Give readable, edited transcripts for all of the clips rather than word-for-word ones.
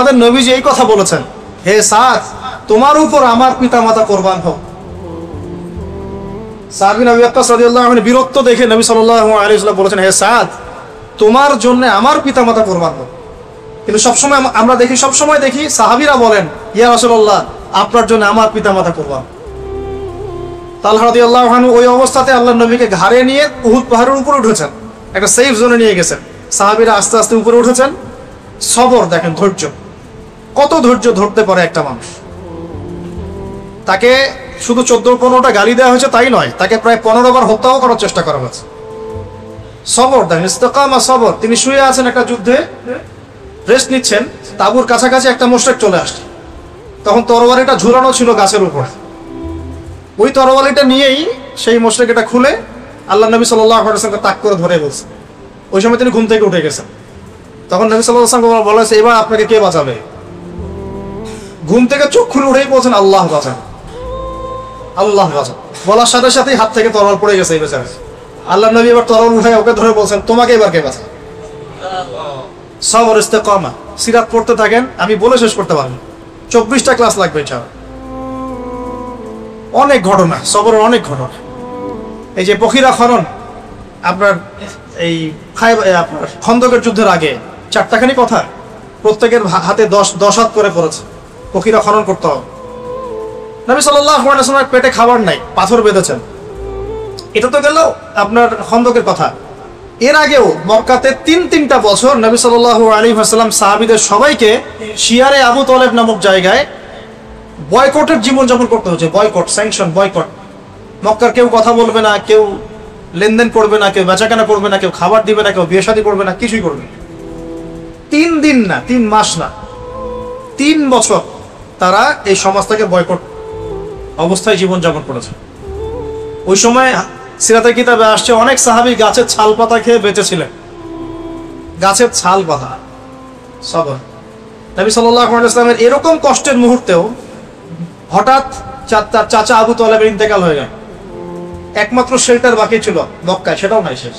আমাদের নবীজি এই কথা বলেছেন, হে সাদ, তোমার উপর আমার পিতামাতা কোরবান হোক। সাদ বিন আবি ওয়াক্কাস রাদিয়াল্লাহু আনহু বীরত্ব দেখে নবী সাল্লাল্লাহু আলাইহি ওয়াসাল্লাম বলেছেন, হে সাদ, তোমার জন্য আমার পিতামাতা কোরবান হোক। কিন্তু সবসময় আমরা দেখি, সবসময় দেখি সাহাবীরা বলেন, ইয়া রাসূলুল্লাহ, আপনার জন্য আমার পিতামাতা কোরবান। তালহা রাদিয়াল্লাহু আনহু ওই অবস্থাতে আল্লাহর নবীকে ঘাড়ে নিয়ে উহুদ পাহাড়ের উপরে উঠেছেন, একটা সেফ জোনে নিয়ে গেছেন। সাহাবীরা আস্তে আস্তে উপরে উঠেছেন। সবর দেখেন, ধৈর্য, কত ধৈর্য ধরতে পারে একটা মানুষ। তাকে শুধু 14-15টা গালি দেওয়া হয়েছে তাই নয়, তাকে প্রায় 15 বার হত্যাও করার চেষ্টা করা হয়েছে। সবর দেখেন, ইস্তেকামা, সবর। তিনি শুয়ে আছেন একটা যুদ্ধে, রেস্ট নিচ্ছেন, তাঁবুর কাছাকাছি একটা মুশরিক চলে আসছে। তখন তরবারিটা ঝুলানো ছিল গাছের উপর। ওই তরবারিটা নিয়েই সেই মুশরিক এটা খুলে আল্লাহ নবী সাল্লাল্লাহু আলাইহি ওয়াসাল্লামকে তাক করে ধরে বলছে। ওই সময় তিনি ঘুম থেকে উঠে গেছেন। তখন নবী সাল্লাল্লাহু আলাইহি ওয়াসাল্লাম বলেছে, এবার আপনাকে কে বাঁচাবে? ঘুম থেকে চোখ খুলে উঠেই বলছেন, আল্লাহ বাঁচান, আল্লাহ বাঁচান। বলার সাথে সাথেই হাত থেকে তরবারি পড়ে গেছে এই বেচারা। আল্লাহ নবী এবার তরবারি উঠায় ওকে ধরে বলছেন, তোমাকে এবার কে বাঁচাবে? সবর, ইস্তেকামা। সিরাত পড়তে থাকেন, আমি বলে শেষ করতে পারবো, 24টা ক্লাস লাগবে ইনশাআল্লাহ। অনেক ঘটনা, সবরের অনেক ঘটনা। এই যে বখিরা খনন, আপনার এই আপনার খন্দকের যুদ্ধের আগে 4টাখানি কথা, প্রত্যেকের হাতে 10 হাত করে পড়েছে, বখিরা খনন করতে হবে। নবী সাল্লাল্লাহু আলাইহি ওয়াসাল্লামের পেটে খাবার নাই, পাথর বেঁধেছেন। এটা তো গেল আপনার খন্দকের কথা। এর আগেও মক্কাতে 3টা বছর নবী সাল্লাল্লাহু আলাইহি ওয়াসাল্লাম সাহাবীদের সবাইকে শিয়ারে আবু তলেব নামক জায়গায় বয়কটের জীবনযাপন করতে হচ্ছে। Boycott, sanction, boycott. মক্কার কেউ কথা বলবে না, কেউ লেনদেন করবে না, কেউ বেচাকেনা করবে না, কেউ খাবার দিবে না, কেউ বিয়ে শাদী করবে না, কিছুই করবে না। 3 দিন না, 3 মাস না, 3 বছর তারা এই সমাজটাকে বয়কট অবস্থায় জীবনযাপন করেছে। ওই সময় সিরাতের কিতাবে আসছে, অনেক সাহাবী গাছের ছাল পাতা খেয়ে বেঁচেছিলেন। গাছের ছাল পাতা, সবর। নবী সাল্লাল্লাহু আলাইহি ওয়াসাল্লামের এরকম কষ্টের মুহূর্তেও হঠাৎ তার চাচা আবু তলেবের ইন্তেকাল হয়ে গেল। একমাত্র শেল্টার বাকি ছিল মক্কায়, সেটাও নাই, শেষ।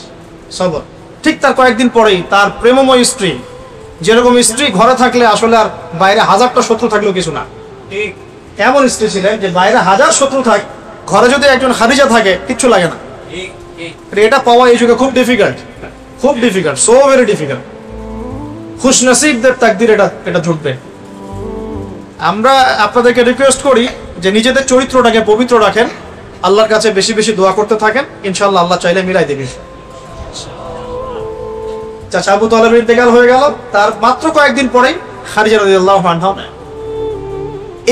সবর। ঠিক তার কয়েকদিন পরেই তার প্রেমময় স্ত্রী, যেরকম স্ত্রী ঘরে থাকলে আসলে আর বাইরে 1000টা শত্রু থাকলেও কিছু না, এমন স্ত্রী ছিলেন যে বাইরে 1000 শত্রু থাক, ঘরে যদি একজন খাদিজা থাকে কিচ্ছু লাগে না। এটা পাওয়া এই যুগে খুব ডিফিকাল্ট, খুব ডিফিকাল্ট, সো ভেরি ডিফিকাল্ট। খুশনসিবদের তাকদির এটা জুটবে। আমরা আপনাদেরকে রিকোয়েস্ট করি যে নিজেদের চরিত্রটাকে পবিত্র রাখেন, আল্লাহর কাছে বেশি বেশি দোয়া করতে থাকেন, ইনশাআল্লাহ আল্লাহ চাইলে মিলাই দেবে। চাচা আবু তলেবের ইন্তেকাল হয়ে গেল, তার মাত্র কয়েকদিন পরেই খাদিজা রাদিয়াল্লাহু আনহা।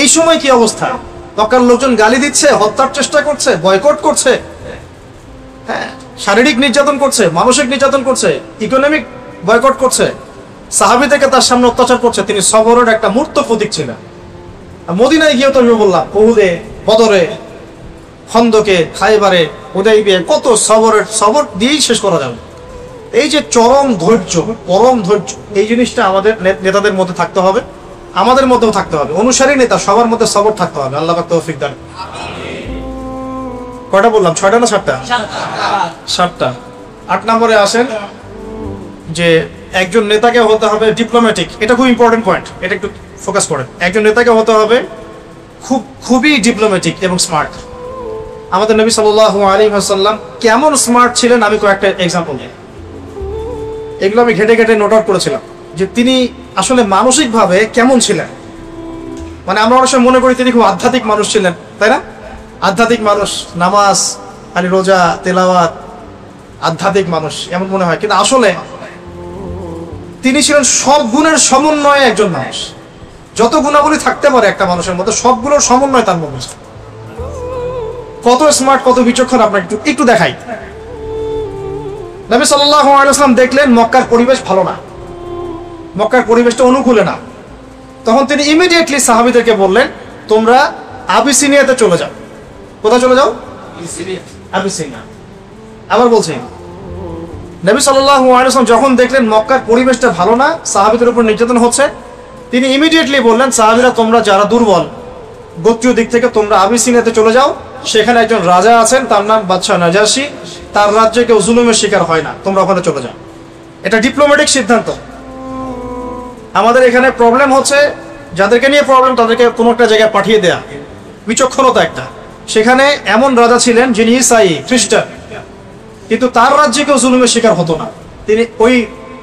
এই সময় কি অবস্থা? মক্কার লোকজন গালি দিচ্ছে, হত্যার চেষ্টা করছে, বয়কট করছে, হ্যাঁ, শারীরিক নির্যাতন করছে, মানসিক নির্যাতন করছে, ইকোনমিক বয়কট করছে, সাহাবী থেকে তার সামনে অত্যাচার করছে। তিনি সবরের একটা মূর্ত প্রতীক ছিলেন। মদিনায় গিয়েও তো আমি বললাম, উহুদে, বদরে, খন্দকে, খায়বারে, হুদাইবিয়ায় কত সবর দিয়েই শেষ করা যাবে। এই যে চরম ধৈর্য, পরম ধৈর্য, এই জিনিসটা আমাদের নেতাদের মধ্যে থাকতে হবে, আমাদের মধ্যেও থাকতে হবে। অনুসারী নেতা সবার মধ্যে সবর থাকতে হবে। আল্লাহ পাক তৌফিক দান। কয়টা বললাম? 6টা না 7টা? 7টা। 8 নম্বরে আসেন যে একজন নেতাকে হতে হবে ডিপ্লোম্যাটিক। এটা খুব ইম্পর্টেন্ট পয়েন্ট, এটা একটু ফোকাস করেন। একজন নেতাকে হতে হবে খুবই ডিপ্লোম্যাটিক এবং স্মার্ট। আমাদের নবী সাল্লাল্লাহু আলাইহি ওয়াসাল্লাম কেমন স্মার্ট ছিলেন আমি কয়েকটা এক্সাম্পল দিই। এগুলো আমি ঘেটে ঘেটে নোট আউট করেছিলাম যে তিনি আসলে মানসিকভাবে কেমন ছিলেন। মানে আমরা অনেক সময় মনে করি তিনি খুব আধ্যাত্মিক মানুষ ছিলেন, তাই না? আধ্যাত্মিক মানুষ, নামাজ, আর রোজা, তেলাওয়াত, আধ্যাত্মিক মানুষ এমন মনে হয়, কিন্তু আসলে তিনি ছিলেন সব গুণের সমন্বয়ে একজন মানুষ। যত গুণাবলী থাকতে পারে একটা মানুষের মধ্যে, সবগুলোর সমন্বয় তার মধ্যে। কত স্মার্ট, কত বিচক্ষণ আপনাকে একটু দেখাই। নবী সাল্লাল্লাহু আলাইহি ওয়াসাল্লাম দেখলেন মক্কার পরিবেশ ভালো না, মক্কার পরিবেশটা অনুকূলে না। তখন তিনি ইমিডিয়েটলি সাহাবীদেরকে বললেন, তোমরা আবিসিনিয়াতে চলে যাও। কোথায় চলে যাও? আবিসিনিয়া। আবার বলছি, নবী সাল্লাল্লাহু আলাইহি ওয়াসাল্লাম যখন দেখলেন মক্কার পরিবেশটা ভালো না, সাহাবীদের উপর নির্যাতন হচ্ছে, তিনি ইমিডিয়েটলি বললেন, সাহাবীরা তোমরা যারা দুর্বল গোত্রীয় দিক থেকে তোমরা আবিসিনিয়াতে চলে যাও। সেখানে একজন রাজা আছেন, তার নাম বাদশাহ নাজাশী, তার রাজ্যে কেউ জুলুমের শিকার হয় না, তোমরা ওখানে চলে যাও। এটা ডিপ্লোম্যাটিক সিদ্ধান্ত। আমাদের এখানে প্রবলেম হচ্ছে, যাদেরকে নিয়ে প্রবলেম তাদেরকে কোনো একটা জায়গায় পাঠিয়ে দেয়া, বিচক্ষণতা একটা। সেখানে এমন রাজা ছিলেন যিনি ইসাই, খ্রিস্টান, কিন্তু তার রাজ্যে কেউ জুলুমের শিকার হতো না। তিনি ওই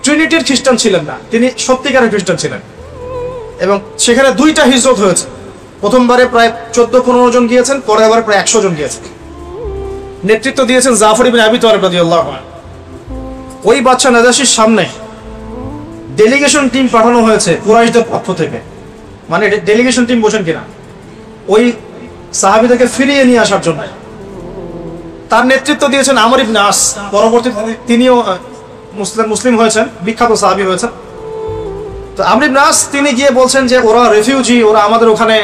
ট্রিনিটির খ্রিস্টান ছিলেন না, তিনি সত্যিকারের খ্রিস্টান ছিলেন। এবং সেখানে 2টা হিজরত হয়েছে। প্রথমবারে প্রায় 14-15 জন গিয়েছেন, পরের বারে প্রায় 100 জন গিয়েছেন। নেতৃত্ব দিয়েছেন জাফর ইবনে আবি তালিব রাদিয়াল্লাহু আনহু। ওই বাদশা নাজাশির সামনে ডেলিগেশন টিম পাঠানো হয়েছে কুরাইশদের পক্ষ থেকে। মানে ডেলিগেশন টিম বোঝেন কিনা, ওই সাহাবীদেরকে ফিরিয়ে নিয়ে আসার জন্য। তার নেতৃত্ব দিয়েছেন আমর ইবনে আস। পরবর্তীতে তিনিও মুসলিম হয়েছেন, বিখ্যাত সাহাবী হয়েছেন। তো আমর ইবনে আস তিনি গিয়ে বলছেন যে ওরা রেফিউজি, ওরা আমাদের ওখানে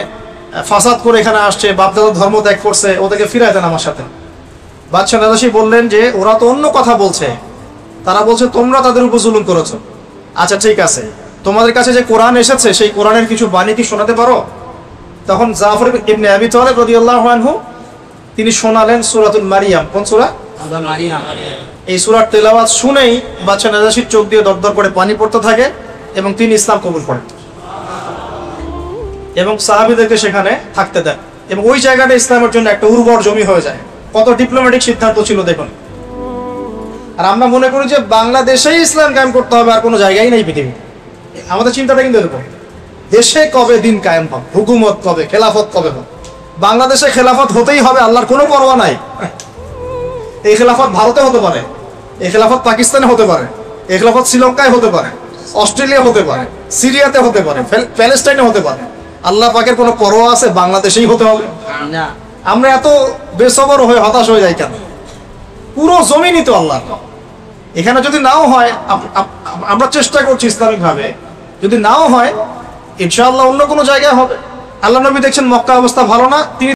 ফাসাদ করে এখানে আসছে, বাপদাদার ধর্ম ত্যাগ করছে, ওদেরকে ফিরায় দেন আমার সাথে। বাদশা নাজাশী বললেন যে ওরা তো অন্য কথা বলছে, তারা বলছে তোমরা তাদের উপর জুলুম করেছো। আচ্ছা ঠিক আছে, তোমাদের কাছে যে কোরআন এসেছে সেই কোরআনের কিছু বাণী কি শোনাতে পারো? তখন জাফর ইবনে আবি তালিব রাদিয়াল্লাহু আনহু তিনি শোনালেন সূরাতুল মারিয়াম। কোন সূরা? এই সূরার তেলাওয়াত শুনেই বাদশা নাজাশীর চোখ দিয়ে দরদর করে পানি পড়তে থাকে এবং তিনি ইসলাম কবুল করেন এবং সাহাবীদেরকে সেখানে থাকতে দেন। এবং ওই জায়গাটা ইসলামের জন্য একটা উর্বর জমি হয়ে যায়। কত ডিপ্লোম্যাটিক সিদ্ধান্ত ছিল দেখুন। আর আমরা মনে করি যে বাংলাদেশেই ইসলাম কায়েম করতে হবে, আর কোনো জায়গায় নেই পৃথিবী। আমাদের চিন্তাটা কিন্তু এরকম, দেশে কবে দিন কায়েম হবে, হুকুমত কবে, খেলাফত কবে হবে। বাংলাদেশে খেলাফত হতেই হবে, আল্লাহর কোনো পরোয়া নাই। এই খেলাফত ভারতে হতে পারে, এই খেলাফত পাকিস্তানে হতে পারে, এই খেলাফত শ্রীলঙ্কায় হতে পারে, অস্ট্রেলিয়া হতে পারে, সিরিয়াতে হতে পারে, প্যালেস্টাইনে হতে পারে। আল্লাহ পাকের কোনো পরোয়া আছে বাংলাদেশেই হতে হবে? আমরা এত বেসবর হয়ে হতাশ হয়ে যাই কেন? পুরো জমিনই তো আল্লাহ। এখানে যদি নাও হয়, আমরা চেষ্টা করছি ইসলামিক ভাবে, যদি নাও হয় ইনশাআল্লাহ অন্য কোনো জায়গায় হবে। আল্লাহ নবী দেখছেন মক্কা অবস্থা ভালো না, তিনি